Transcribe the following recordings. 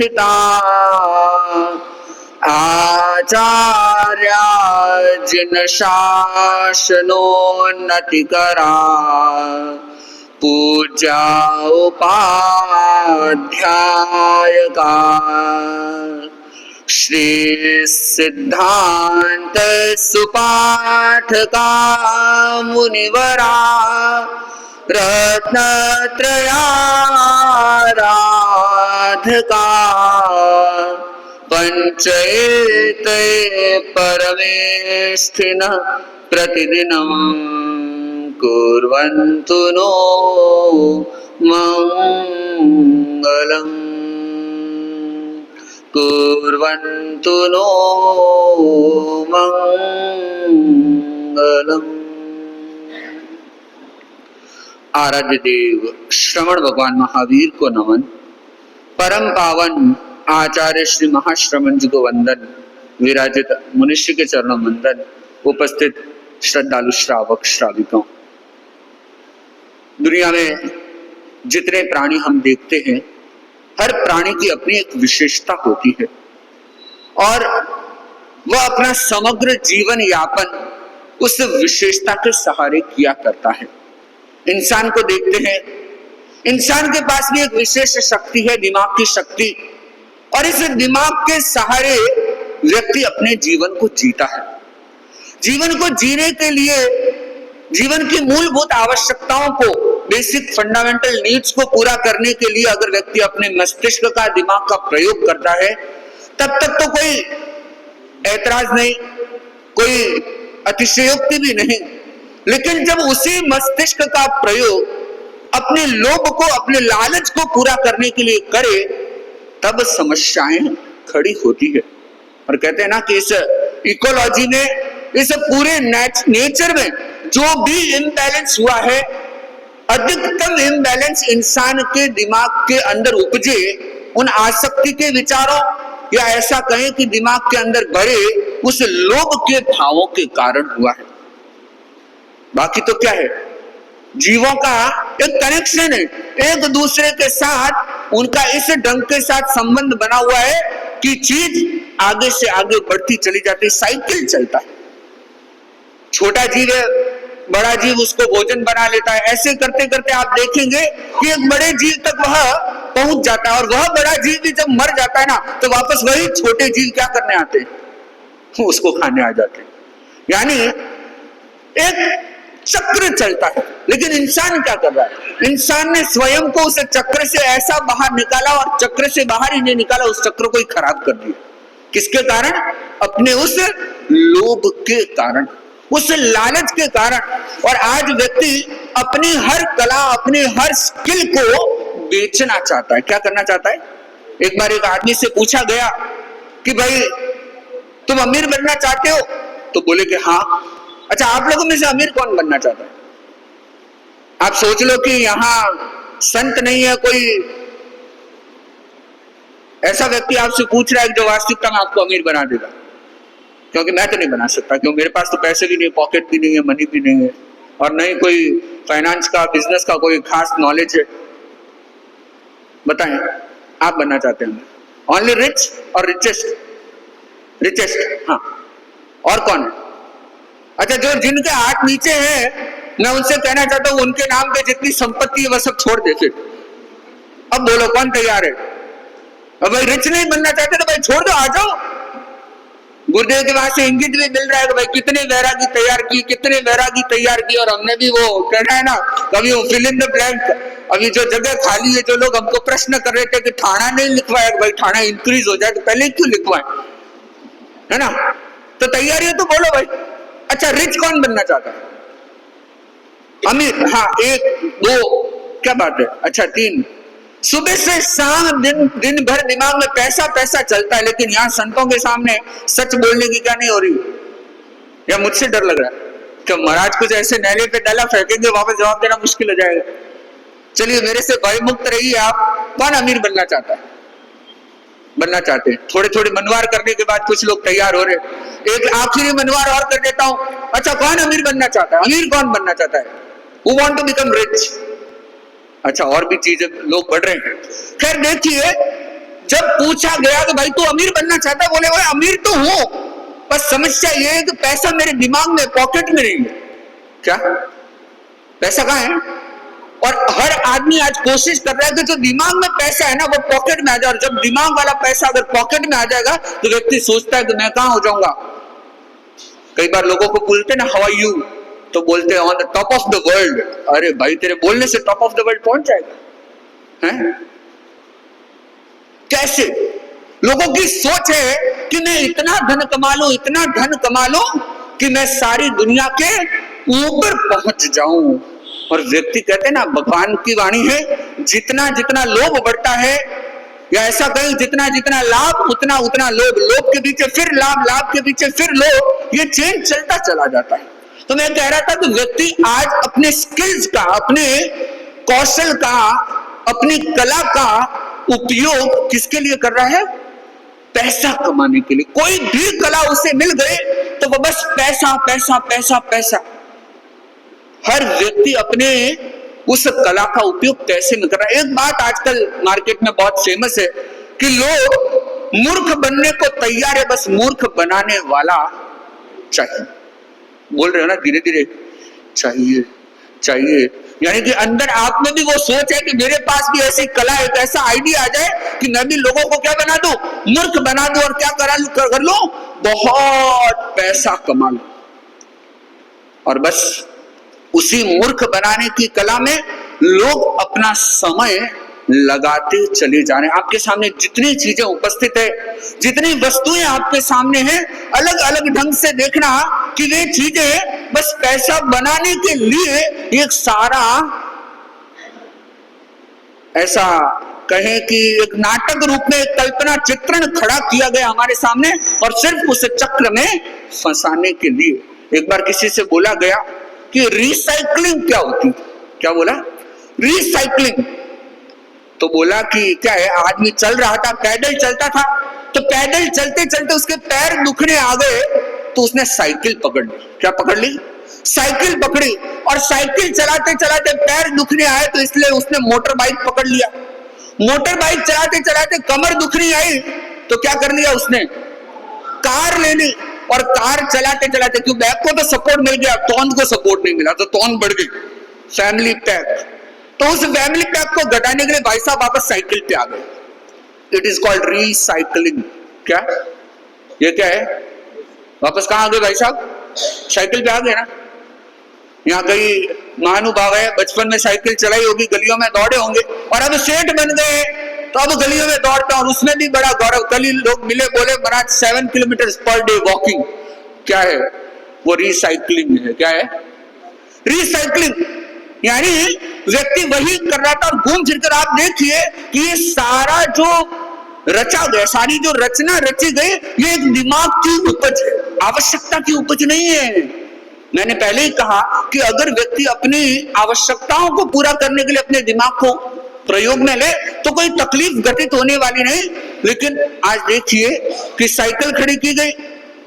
स्थिता आचार्या जिन शासनोन्नतिकरा पूज्या उपाध्यायका श्री सिद्धांत सुपाठका मुनिवरा रत्नत्रयाराधका पंचैते परमेष्ठिनः प्रतिदिनं कुर्वन्तु नो मंगलम् कुर्वन्तु नो मंगलम्। आराध्य देव श्रवण भगवान महावीर को नमन। परम पावन आचार्य श्री महाश्रमण जी को वंदन। विराजित मुनिश्री के चरणों वंदन। उपस्थित श्रद्धालु श्रावक श्राविकों, दुनिया में जितने प्राणी हम देखते हैं, हर प्राणी की अपनी एक विशेषता होती है और वह अपना समग्र जीवन यापन उस विशेषता के सहारे किया करता है। इंसान को देखते हैं, इंसान के पास भी एक विशेष शक्ति है, दिमाग की शक्ति, और इस दिमाग के सहारे व्यक्ति अपने जीवन को जीता है। जीवन को जीने के लिए जीवन की मूलभूत आवश्यकताओं को, बेसिक फंडामेंटल नीड्स को पूरा करने के लिए अगर व्यक्ति अपने मस्तिष्क का, दिमाग का प्रयोग करता है, तब तक तो कोई ऐतराज नहीं, कोई अतिशयोक्ति भी नहीं। लेकिन जब उसी मस्तिष्क का प्रयोग अपने लोभ को, अपने लालच को पूरा करने के लिए करे, तब समस्याएं खड़ी होती है। और कहते हैं ना कि इस इकोलॉजी में, इस पूरे नेचर में जो भी इम्बैलेंस हुआ है, अधिकतम इम्बैलेंस इंसान के दिमाग के अंदर उपजे उन आसक्ति के विचारों, या ऐसा कहें कि दिमाग के अंदर भरे उस लोभ के भावों के कारण हुआ है। बाकी तो क्या है, जीवों का एक कनेक्शन है, एक दूसरे के साथ उनका इस ढंग के साथ संबंध बना हुआ है कि चीज आगे से आगे बढ़ती चली जाती है, साइकिल चलता है। छोटा जीव है, बड़ा जीव उसको भोजन बना लेता है, ऐसे करते करते आप देखेंगे कि एक बड़े जीव तक वह पहुंच जाता है, और वह बड़ा जीव भी जब मर जाता है ना, तो वापस वही छोटे जीव क्या करने आते हैं, उसको खाने आ जाते हैं। यानी एक चक्र चलता है। लेकिन इंसान क्या कर रहा है, इंसान ने स्वयं को उस चक्र से ऐसा बाहर निकाला, और चक्र से बाहर ही नहीं निकाला, उस चक्र को ही खराब कर दिया। किसके कारण? अपने उस लोभ के कारण, उस लालच के कारण। और आज व्यक्ति अपनी हर कला, अपने हर स्किल को बेचना चाहता है। क्या करना चाहता है? एक बार एक आदमी से पूछा गया कि भाई तुम अमीर बनना चाहते हो? तो बोले कि हाँ। अच्छा, आप लोगों में से अमीर कौन बनना चाहता है? आप सोच लो कि यहाँ संत नहीं है कोई ऐसा व्यक्ति आपसे पूछ रहा है जो वास्तविकता में आपको अमीर बना देगा। क्योंकि मैं तो नहीं बना सकता, क्योंकि मेरे पास तो पैसे भी नहीं, पॉकेट भी नहीं है, मनी भी नहीं है, और नहीं कोई फाइनेंस का, बिजनेस का कोई खास नॉलेज है। बताएं, आप बनना चाहते हैं ओनली रिच और रिचेस्ट? रिचेस्ट, हाँ। और कौन है? अच्छा, जो जिनके हाथ नीचे हैं, मैं उनसे कहना चाहता हूं उनके नाम पे जितनी संपत्ति है वह सब छोड़ दे। फिर अब बोलो कौन तैयार है? अब भाई रिच नहीं बनना चाहते तो भाई छोड़ दो, आ जाओ। गुरुदेव के वहां से इंगित भी मिल रहा है कि भाई कितने वैरागी तैयार किए, कितने वैरागी तैयार किए, और हमने भी वो कहना है ना, कभी वो फिल इन द ब्लैंक। अभी जो जगह खाली है, जो लोग हमको प्रश्न कर रहे थे कि थाना नहीं लिखवाया, भाई थाना इंक्रीज हो जाए तो पहले क्यों लिखवाए, है ना? तो तैयारी है तो बोलो भाई। अच्छा, रिच कौन बनना चाहता है? अमीर, हाँ, एक दो, क्या बात है। अच्छा, तीन। सुबह से शाम दिन भर दिमाग में पैसा पैसा चलता है, लेकिन यहाँ संतों के सामने सच बोलने की क्या नहीं हो रही? या मुझसे डर लग रहा है कि महाराज कुछ ऐसे नैले पे डाला फेंकेंगे, वापस जवाब देना मुश्किल हो जाएगा। चलिए, मेरे से भय मुक्त रहिए। आप कौन अमीर बनना चाहता है? बनना चाहते हैं? थोड़े थोड़े मनवार करने के बाद कुछ लोग तैयार हो रहे। एक आखिरी मनवार और कर देता हूं। अच्छा, कौन अमीर बनना चाहता है? अमीर कौन बनना चाहता है? Who want to become rich? अच्छा, और भी चीजें लोग बढ़ रहे हैं। खैर देखिए, जब पूछा गया कि भाई तू अमीर बनना चाहता है, बोले भाई अमीर तो हूं, बस समस्या ये है कि पैसा मेरे दिमाग में, पॉकेट में नहीं है। क्या पैसा कहां है? और हर आदमी आज कोशिश कर रहा है कि जो दिमाग में पैसा है ना वो पॉकेट में आ जाए, और जब दिमाग वाला पैसा अगर पॉकेट में आ जाएगा तो व्यक्ति सोचता है कि मैं कहां हो जाऊंगा। कई बार लोगों को बोलते ना हाउ आर यू, तो बोलते हैं on the top of the world. अरे भाई तेरे बोलने से टॉप ऑफ द वर्ल्ड पहुंच जाएगा हैं? कैसे? लोगों की सोच है कि मैं इतना धन कमा लूं, इतना धन कमा लूं कि मैं सारी दुनिया के ऊपर पहुंच जाऊं। और व्यक्ति कहते हैं ना, भगवान की वाणी है, जितना जितना लोभ बढ़ता है, या ऐसा कहें जितना जितना लाभ उतना उतना लोभ, लोभ के पीछे फिर लाभ, लाभ के पीछे फिर लोभ, ये चेन चलता चला जाता है। तो मैं कह रहा था कि व्यक्ति आज अपने स्किल्स का, अपने कौशल का, अपनी कला का उपयोग किसके लिए कर रहा है? पैसा कमाने के लिए। कोई भी कला उसे मिल गए तो वो बस पैसा पैसा पैसा पैसा। हर व्यक्ति अपने उस कला का उपयोग कैसे न कर रहा है। एक बात आजकल मार्केट में बहुत फेमस है कि लोग मूर्ख बनने को तैयार है, बस मूर्ख बनाने वाला चाहिए। बोल रहे हो ना, धीरे धीरे चाहिए चाहिए, यानी कि अंदर आप में भी वो सोच है कि मेरे पास भी ऐसी कला, एक ऐसा आइडिया आ जाए कि मैं भी लोगों को क्या बना दूं? मूर्ख बना दूं, और क्या कर लो? बहुत पैसा कमा लो। और बस उसी मूर्ख बनाने की कला में लोग अपना समय लगाते चले जा रहे हैं। आपके सामने जितनी चीजें उपस्थित है, जितनी वस्तुएं आपके सामने हैं, अलग अलग ढंग से देखना कि वे चीजें बस पैसा बनाने के लिए एक सारा, ऐसा कहें कि एक नाटक रूप में कल्पना चित्रण खड़ा किया गया हमारे सामने, और सिर्फ उस चक्र में फंसाने के लिए। एक बार किसी से बोला गया कि रिसाइकलिंग क्या होती? क्या बोला? रिसाइकलिंग। तो बोला कि क्या है, आदमी चल रहा था, पैदल चलता था, तो पैदल चलते चलते उसके पैर दुखने आ गए, तो उसने साइकिल पकड़ ली। क्या पकड़ ली? साइकिल पकड़ी, और साइकिल चलाते चलाते पैर दुखने आए, तो इसलिए उसने मोटर बाइक पकड़ लिया। मोटर बाइक चलाते चलाते कमर दुखनी आई, तो क्या कर लिया उसने? कार ले ली। और कार चलाते चलाते, क्यों, बैक को तो सपोर्ट मिल गया, टोन को सपोर्ट नहीं मिला, तो टोन बढ़ गई, फैमिली पैक। तो उस फैमिली पैक को घटाने के लिए भाई साहब वापस साइकिल पे आ गए। It is called recycling. क्या ये क्या है? वापस कहां आ गए भाई साहब? साइकिल पे आ गए ना। यहाँ कई महानुभाव है, बचपन में साइकिल चलाई होगी, गलियों में दौड़े होंगे, और अब सेठ बन गए तो अब गलियों में दौड़ते हैं, और उसमें भी बड़ा गौरव। कल ही लोग मिले, बोले महाराज 7 किलोमीटर पर डे वॉकिंग। क्या है वो? रिसाइकलिंग है। क्या है? रिसाइकलिंग। यानी व्यक्ति वही कर रहा था, और घूम फिर कर आप देखिए कि ये सारा जो रचा गया, सारी जो रचना रची गई, ये एक दिमाग की उपज है, आवश्यकता की उपज नहीं है। मैंने पहले ही कहा कि अगर व्यक्ति अपनी आवश्यकताओं को पूरा करने के लिए अपने दिमाग को प्रयोग में ले तो कोई तकलीफ घटित होने वाली नहीं। लेकिन आज देखिए कि साइकिल खड़ी की गई,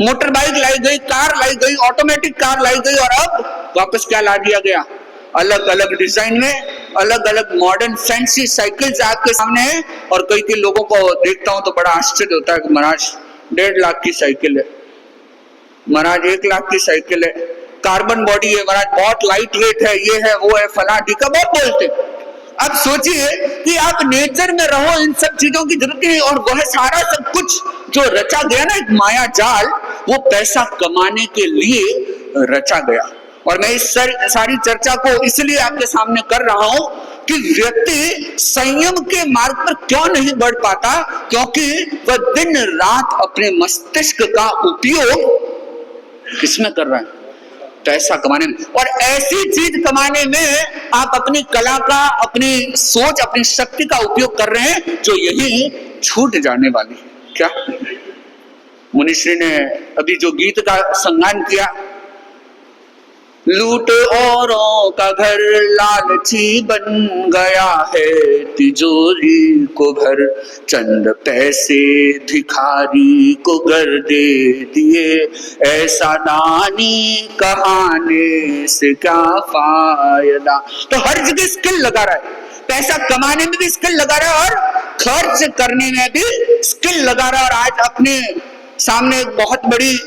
मोटर बाइक लाई गई, कार लाई गई, ऑटोमेटिक कार लाई गई, और अब वापस क्या ला दिया गया? अलग अलग डिजाइन में अलग अलग मॉडर्न फैंसी साइकिल्स आपके सामने है। और कई लोगों को देखता हूं तो बड़ा आश्चर्य होता है कि महाराज 1.5 लाख की साइकिल है, महाराज 1 लाख की साइकिल है, कार्बन बॉडी है, महाराज बहुत लाइट वेट है, ये है वो है, फला ढिका, बहुत बोलते। अब सोचिए कि आप नेचर में रहो, इन सब चीजों की जरूरत नहीं, और वह सारा सब कुछ जो रचा गया ना, एक माया जाल, वो पैसा कमाने के लिए रचा गया। और मैं इस सारी चर्चा को इसलिए आपके सामने कर रहा हूं कि व्यक्ति संयम के मार्ग पर क्यों नहीं बढ़ पाता, क्योंकि वह दिन रात अपने मस्तिष्क का उपयोग किसमें कर रहा है? पैसा कमाने में। और ऐसी चीज कमाने में आप अपनी कला का, अपनी सोच, अपनी शक्ति का उपयोग कर रहे हैं जो यही छूट जाने वाली है। क्या मुनिश्री ने अभी जो गीत का संगान किया, लूट औरों का घर लालची बन गया है, तिजोरी को भर चंद पैसे भिखारी को घर दे दिए, ऐसा दानी कहाने से क्या फायदा। तो हर जगह स्किल लगा रहा है, पैसा कमाने में भी स्किल लगा रहा है और खर्च करने में भी स्किल लगा रहा है। और आज अपने सामने एक बहुत बड़ी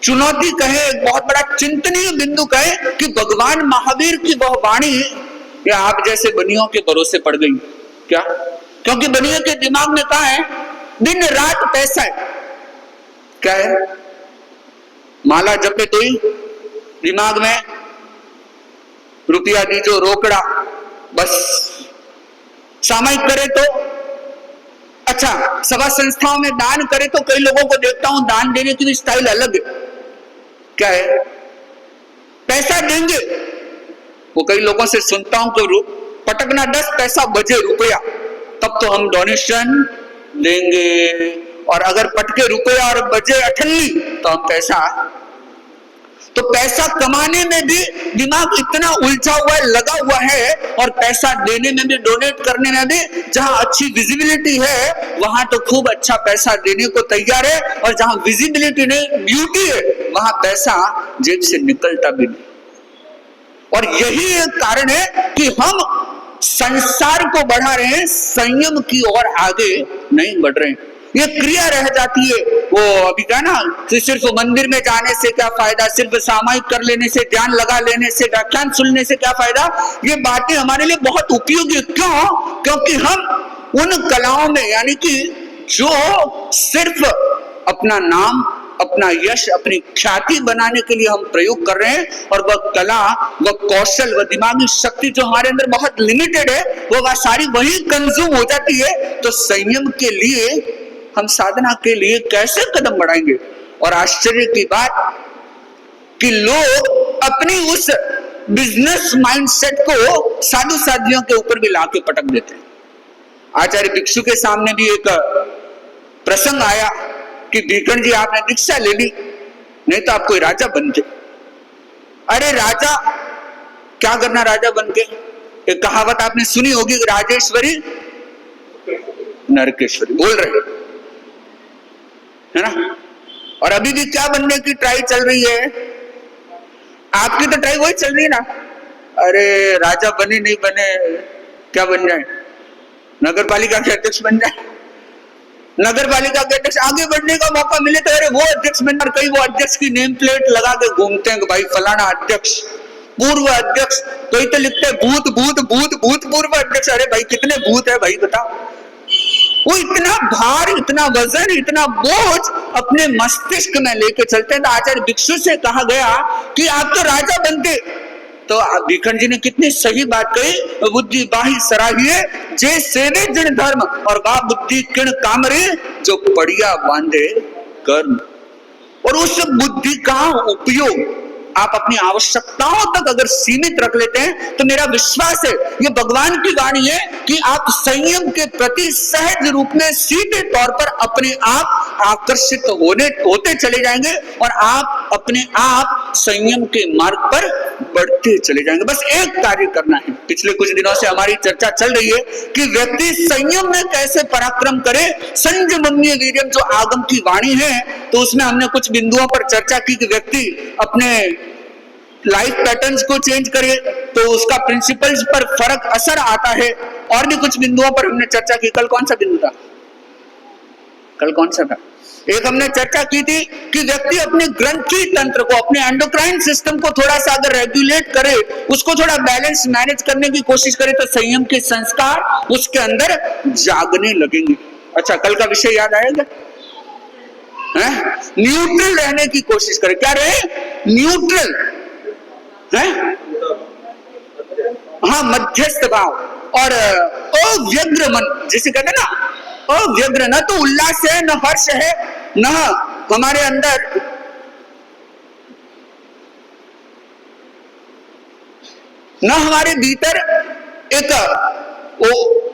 चुनौती कहे, एक बहुत बड़ा चिंतनीय बिंदु कहे कि भगवान महावीर की वह वाणी या आप जैसे बनियों के भरोसे पड़ गई क्या? क्योंकि बनियों के दिमाग में कहा है दिन रात पैसा है। क्या है? माला जपे तो ही दिमाग में रुपया दीजो रोकड़ा, बस सामायिक करे तो अच्छा, सभा संस्थाओं में दान करे तो कई लोगों को देखता हूं दान देने की भी स्टाइल अलग है। क्या है? पैसा देंगे, वो कई लोगों से सुनता हूं कि पटकना 10 पैसा बजे रुपया तब तो हम डोनेशन देंगे, और अगर पटके रुपया और बजे अठन्नी तो हम पैसा। तो पैसा कमाने में भी दिमाग इतना उलझा हुआ है, लगा हुआ है, और पैसा देने में भी, डोनेट करने में भी, जहां अच्छी विजिबिलिटी है वहां तो खूब अच्छा पैसा देने को तैयार है, और जहां विजिबिलिटी नहीं, ब्यूटी है, वहां पैसा जेब से निकलता भी नहीं। और यही एक कारण है कि हम संसार को बढ़ा रहे हैं, संयम की ओर आगे नहीं बढ़ रहे हैं। ये क्रिया रह जाती है। वो अभी क्या ना कि सिर्फ मंदिर में जाने से क्या फायदा, सिर्फ सामायिक कर लेने से, ध्यान लगा लेने से, व्याख्यान सुनने से क्या फायदा। ये बातें हमारे लिए बहुत उपयोगी। क्यों? क्योंकि हम उन कलाओं में, यानी कि जो सिर्फ अपना नाम, अपना यश, अपनी ख्याति बनाने के लिए हम प्रयोग कर रहे हैं, और वह कला, वह कौशल, वह दिमागी शक्ति जो हमारे अंदर बहुत लिमिटेड है, वह सारी वही कंज्यूम हो जाती है। तो संयम के लिए, हम साधना के लिए कैसे कदम बढ़ाएंगे? और आश्चर्य की बात कि लोग अपनी उस बिजनेस माइंडसेट को साधु साधियों के ऊपर भी लाके पटक देते हैं। आचार्य भिक्षु के सामने भी एक प्रसंग आया कि भीखन जी आपने दीक्षा ले ली, नहीं तो आप कोई राजा बनते। अरे राजा क्या करना राजा बनके? एक कहावत आपने सुनी होगी, राजेश्वरी नरकेश्वरी बोल रहे है ना। और अभी भी क्या बनने की ट्राई चल रही है? आपकी तो ट्राई वही चल रही है ना। अरे राजा बने नहीं बने, क्या बन जाए? नगर पालिका के अध्यक्ष बन जाए। नगर पालिका के अध्यक्ष आगे बढ़ने का मौका मिले तो अरे वो अध्यक्ष बनना। कई वो अध्यक्ष की नेम प्लेट लगा के घूमते हैं कि भाई फलाना अध्यक्ष, पूर्व अध्यक्ष। कोई तो लिखते हैं भूत भूत भूत भूत पूर्व अध्यक्ष। अरे भाई कितने भूत है भाई बताओ? वो इतना भार, इतना वजन, इतना बोझ अपने मस्तिष्क में लेके चलते हैं। तो आचार्य भिक्षु से कहा गया कि आप तो राजा बनते। तो भीखन जी ने कितनी सही बात कही, बुद्धि बाही सराहिए जे सेवे जिन धर्म, और वा बुद्धि किण कामरे जो पड़िया बांधे कर्म। और उस बुद्धि का उपयोग आप अपनी आवश्यकताओं तक अगर सीमित रख लेते हैं तो मेरा विश्वास है, ये भगवान की वाणी है कि आप संयम के प्रति सहज रूप में सीधे तौर पर अपने आप आकर्षित होते चले जाएंगे, और आप अपने आप संयम के मार्ग पर बढ़ते चले जाएंगे। बस एक कार्य करना है। पिछले कुछ दिनों से हमारी चर्चा चल रही है कि व्यक्ति संयम में कैसे पराक्रम करे। संयमन्य वीर्यम जो आगम की वाणी है, तो उसमें हमने कुछ बिंदुओं पर चर्चा की कि व्यक्ति अपने लाइफ पैटर्न्स को चेंज करे तो उसका प्रिंसिपल्स पर फर्क असर आता है। और भी कुछ बिंदुओं पर हमने चर्चा की। कल कौन सा बिंदु था? कल कौन सा था? एक हमने चर्चा की थी कि व्यक्ति अपने ग्रंथि तंत्र को, अपने एंडोक्राइन सिस्टम को थोड़ा सा अगर रेगुलेट करे, उसको थोड़ा बैलेंस मैनेज करने की कोशिश करे, तो संयम के संस्कार उसके अंदर जागने लगेंगे। अच्छा, कल का विषय याद आएगा? न्यूट्रल रहने की कोशिश करे। क्या रहे? न्यूट्रल है, हाँ, मध्यस्थ भाव। और अव्यग्र मन, जिसे कहते हैं ना, अव्यग्र, न तो उल्लास है, न हर्ष है, न हमारे अंदर न हमारे भीतर एक वो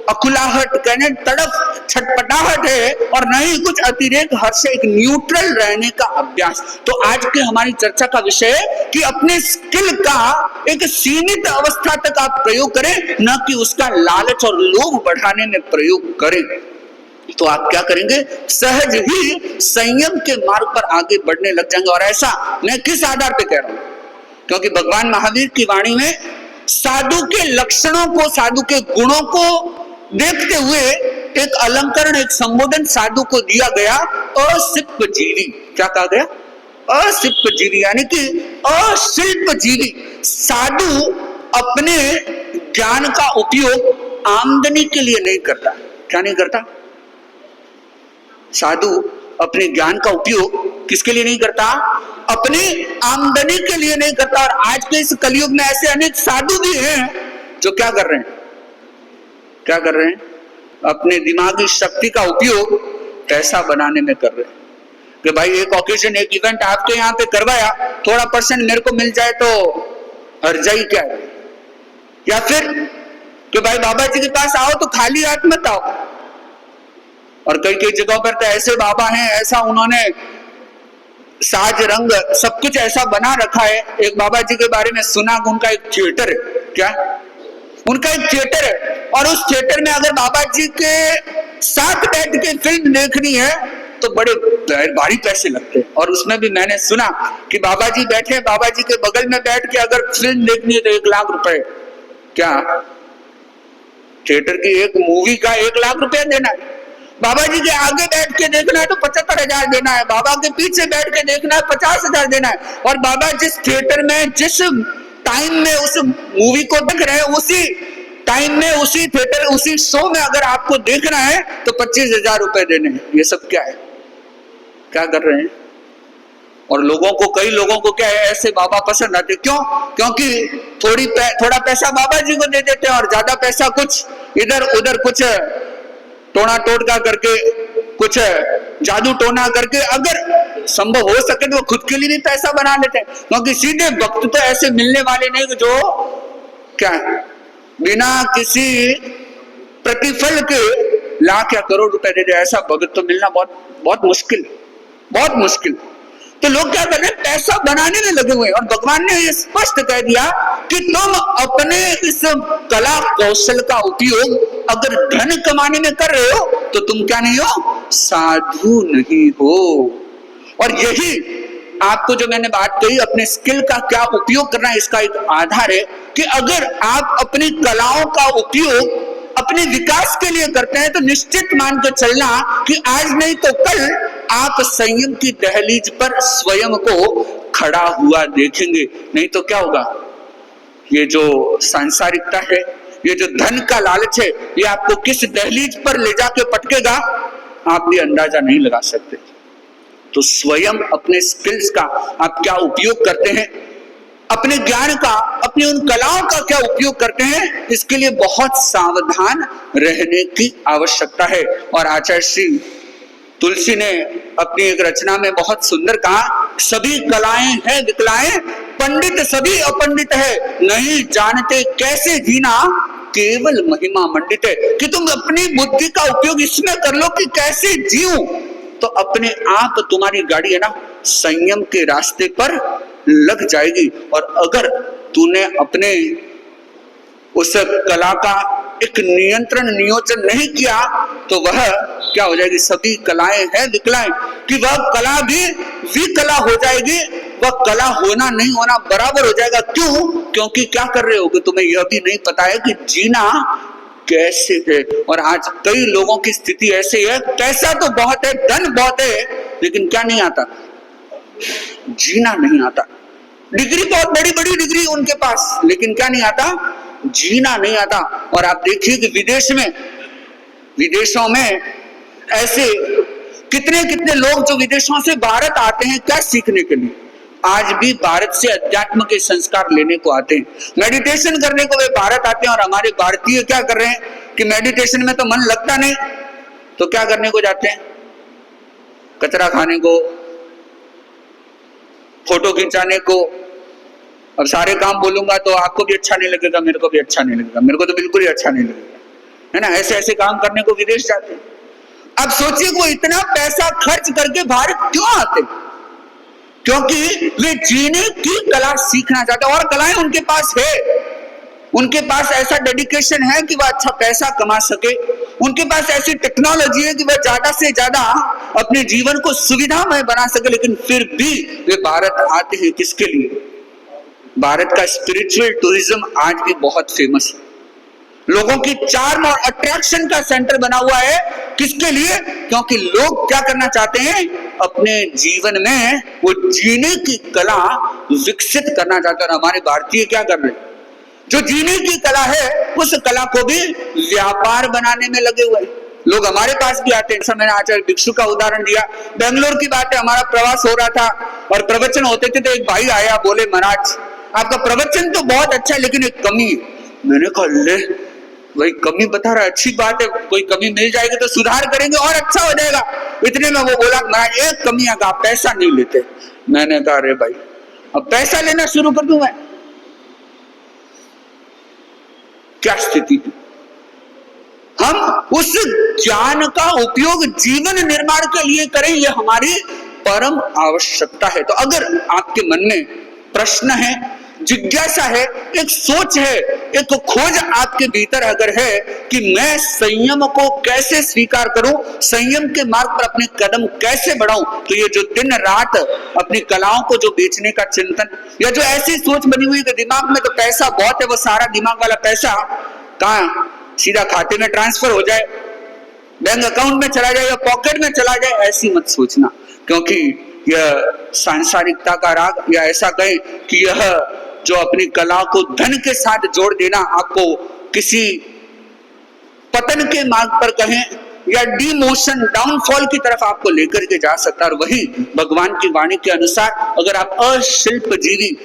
अकुलाहट, कहने तड़प, छटपटाहट है, और न ही कुछ अतिरेक हर्ष। एक न्यूट्रल रहने का अभ्यास। तो आज के हमारी चर्चा का विषय है कि अपने स्किल का एक सीमित अवस्था तक आप प्रयोग करें, न कि उसका लालच और लोभ बढ़ाने में प्रयोग करें। तो आप क्या करेंगे? सहज ही संयम के मार्ग पर आगे बढ़ने लग जाएंगे। और ऐसा मैं किस आधार पे कह रहा हूं? क्योंकि भगवान महावीर की वाणी में साधु के लक्षणों को, साधु के गुणों को देखते हुए एक अलंकरण, एक संबोधन साधु को दिया गया, अशिल्प जीवी। क्या कहा गया? अशिल्प जीवी, यानी कि अशिल्प जीवी। साधु अपने ज्ञान का उपयोग आमदनी के लिए नहीं करता। क्या नहीं करता? साधु अपने ज्ञान का उपयोग किसके लिए नहीं करता? अपनी आमदनी के लिए नहीं करता। और आज के इस कलयुग में ऐसे अनेक साधु भी हैं जो क्या कर रहे हैं? क्या कर रहे हैं? अपने दिमागी शक्ति का उपयोग पैसा बनाने में कर रहे हैं कि भाई एक ओकेजन, एक इवेंट आपके यहाँ पे करवाया, थोड़ा परसेंट मेरे को मिल जाए तो हर्जाई क्या है। या फिर कि भाई बाबा जी के पास आओ तो खाली हाथ मत आओ। और कई कई जगहों पर तो ऐसे बाबा हैं, ऐसा उन्होंने साज रंग सब कुछ ऐसा बना रखा है। एक बाबा जी के बारे में सुना, उनका एक थिएटर है। क्या? उनका एक थिएटर है, और उस थिएटर में अगर बाबा जी के साथ बैठ के फिल्म देखनी है तो बड़े भारी पैसे लगते हैं। और उसमें भी मैंने सुना कि बाबा जी बैठे, बाबा जी के बगल में बैठ के अगर फिल्म देखनी है तो 1 लाख रुपए। क्या? थिएटर की एक मूवी का 1 लाख रुपया देना है। बाबा जी के आगे बैठ के देखना है तो 75,000 देना है। बाबा के पीछे बैठ के देखना है 50,000 देना है। और बाबा जिस थिएटर में, जिस टाइम में उस मूवी को देख रहे हैं, उसी टाइम में, उसी थिएटर, उसी शो में अगर आपको देखना है तो 25,000 रुपए देने हैं। ये सब क्या है? क्या कर रहे हैं? और लोगों को, कई लोगों को क्या है, ऐसे बाबा पसंद आते। क्यों? क्योंकि थोड़ा पैसा बाबा जी को दे देते हैं और ज्यादा पैसा कुछ इधर उधर कुछ टोना टोटका करके, कुछ जादू टोना करके, अगर संभव हो सके तो वो खुद के लिए भी पैसा बना लेते हैं। क्योंकि सीधे भक्त तो ऐसे मिलने वाले नहीं जो क्या है, बिना किसी प्रतिफल के लाख या करोड़ रुपए दे दे। ऐसा भक्त तो मिलना बहुत बहुत मुश्किल, बहुत मुश्किल। तो लोग क्या कर रहे हैं? पैसा बनाने में लगे हुए हैं। और भगवान ने ये स्पष्ट कह दिया कि तुम अपने इस कला कौशल का उपयोग अगर धन कमाने में कर रहे हो तो तुम क्या नहीं हो? साधु नहीं हो। और यही आपको जो मैंने बात कही, अपने स्किल का क्या उपयोग करना है, इसका एक आधार है कि अगर आप अपनी कलाओं का उपयोग अपने विकास के लिए करते हैं तो निश्चित मान के चलना कि आज नहीं तो कल आप संयम की दहलीज पर स्वयं को खड़ा हुआ देखेंगे। नहीं तो क्या होगा? ये जो सांसारिकता है, ये जो धन का लालच है, ये आपको किस दहलीज पर ले जाके पटकेगा आप भी अंदाजा नहीं लगा सकते। तो स्वयं अपने स्किल्स का आप क्या उपयोग करते हैं, अपने ज्ञान का, अपनी उन कलाओं का क्या उपयोग करते हैं, इसके लिए बहुत सावधान रहने की आवश्यकता है। और आचार्य श्री तुलसी ने अपनी एक रचना में बहुत सुंदर कहा, सभी कलाएं हैं विकलाएं, पंडित सभी अपंडित है, नहीं जानते कैसे जीना केवल महिमा मंडित है। कि तुम अपनी बुद्धि का उपयोग इसमें कर लो कि कैसे जीऊं, तो अपने आप तुम्हारी गाड़ी है ना संयम के रास्ते पर लग जाएगी। और अगर तूने अपने उस कला का एक नियंत्रण नियोजन नहीं किया तो वह क्या हो जाएगी? सभी कलाएं हैं विकलाएं, कि वह कला भी विकला हो जाएगी, वह कला होना नहीं होना बराबर हो जाएगा। क्यों? क्योंकि क्या कर रहे हो कि तुम्हें यह भी नहीं पता है कि जीना कैसे है। और आज कई लोगों की स्थिति ऐसी है, पैसा तो बहुत है, धन बहुत है, लेकिन क्या नहीं आता? जीना नहीं आता। डिग्री बहुत बड़ी बड़ी डिग्री उनके पास, लेकिन क्या नहीं आता? जीना नहीं आता। और आप देखिए कि विदेशों में ऐसे कितने कितने लोग जो विदेशों से भारत आते हैं क्या सीखने के लिए, आज भी भारत से अध्यात्म के संस्कार लेने को आते हैं, मेडिटेशन करने को वे भारत आते हैं। और हमारे भारतीय क्या कर रहे हैं कि मेडिटेशन में तो मन लगता नहीं, तो क्या करने को जाते हैं? कचरा खाने को, फोटो खिंचाने को। अब सारे काम बोलूंगा तो आपको भी अच्छा नहीं लगेगा, मेरे को भी अच्छा नहीं लगेगा, मेरे को तो बिल्कुल ही अच्छा नहीं लगेगा, है ना। ऐसे ऐसे काम करने को विदेश जाते हैं। अब सोचिए वो इतना पैसा खर्च करके भारत क्यों आते? क्योंकि वे जीने की कला सीखना चाहते हैं। और कलाएं उनके पास है, उनके पास ऐसा डेडिकेशन है कि वह अच्छा पैसा कमा सके, उनके पास ऐसी टेक्नोलॉजी है कि वह ज्यादा से ज्यादा अपने जीवन को सुविधामय बना सके। लेकिन फिर भी वे भारत आते हैं किसके लिए? भारत का स्पिरिचुअल टूरिज्म आज भी बहुत फेमस है, लोगों की चार्म और अट्रैक्शन का सेंटर बना हुआ है। किसके लिए? क्योंकि लोग क्या करना चाहते हैं, अपने जीवन में वो जीने की कला विकसित करना चाहते हैं। और हमारे भारतीय क्या कर रहे हैं, जो जीने की कला है उस कला को भी व्यापार बनाने में लगे हुए हैं। लोग हमारे पास भी आते हैं, जैसा मैंने आचार्य भिक्षु का उदाहरण दिया, बेंगलोर की बात है, हमारा प्रवास हो रहा था और प्रवचन होते थे तो एक भाई आया, बोले महाराज आपका प्रवचन तो बहुत अच्छा है लेकिन एक कमी है। मैंने कहा ले वही कमी बता रहा है, अच्छी बात है, कोई कमी मिल जाएगी तो सुधार करेंगे और अच्छा हो जाएगा। इतने में वो बोला महाराज एक कमी है, आप पैसा नहीं लेते। मैंने कहा अरे भाई अब पैसा लेना शुरू कर दूं मैं? क्या स्थिति है? हम उस ज्ञान का उपयोग जीवन निर्माण के लिए करें, यह हमारी परम आवश्यकता है। तो अगर आपके मन में प्रश्न है, जिज्ञासा है, एक सोच है, एक खोज आपके भीतर अगर है कि मैं संयम को कैसे स्वीकार करूं, संयम के मार्ग पर अपने कदम कैसे बढ़ाऊं, तो ये जो दिन रात अपनी कलाओं को जो बेचने का चिंतन, या जो ऐसी सोच बनी हुई कि दिमाग में तो पैसा बहुत है, वो सारा दिमाग वाला पैसा कहां सीधा खाते में ट्रांसफर हो जाए, बैंक अकाउंट में चला जाए या पॉकेट में चला जाए, ऐसी मत सोचना। क्योंकि यह सांसारिकता का राग, या ऐसा कहें कि यह जो अपनी कला को धन के साथ जोड़ देना आपको किसी पतन के मार्ग पर कहें या डिमोशन डाउनफॉल की तरफ आपको लेकर के जा सकता है। और वही भगवान की वाणी के अनुसार अगर आप अशिल्प जीवी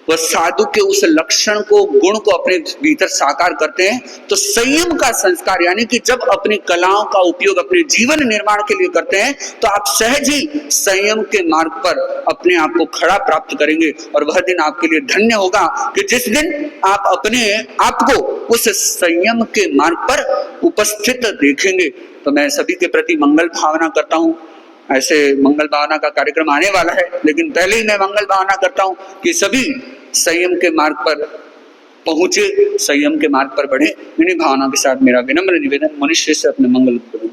वह साधु के उस लक्षण को, गुण को अपने भीतर साकार करते हैं, तो संयम का संस्कार, यानी कि जब अपनी कलाओं का उपयोग अपने जीवन निर्माण के लिए करते हैं तो आप सहज ही संयम के मार्ग पर अपने आप को खड़ा प्राप्त करेंगे। और वह दिन आपके लिए धन्य होगा कि जिस दिन आप अपने आप को उस संयम के मार्ग पर उपस्थित देखेंगे। तो मैं सभी के प्रति मंगल भावना करता हूँ। ऐसे मंगल भावना का कार्यक्रम आने वाला है, लेकिन पहले ही मैं मंगल भावना करता हूं कि सभी संयम के मार्ग पर पहुंचे, संयम के मार्ग पर बढ़े। इन्हीं भावना के साथ मेरा विनम्र निवेदन, मनुष्य से अपने मंगल करूं।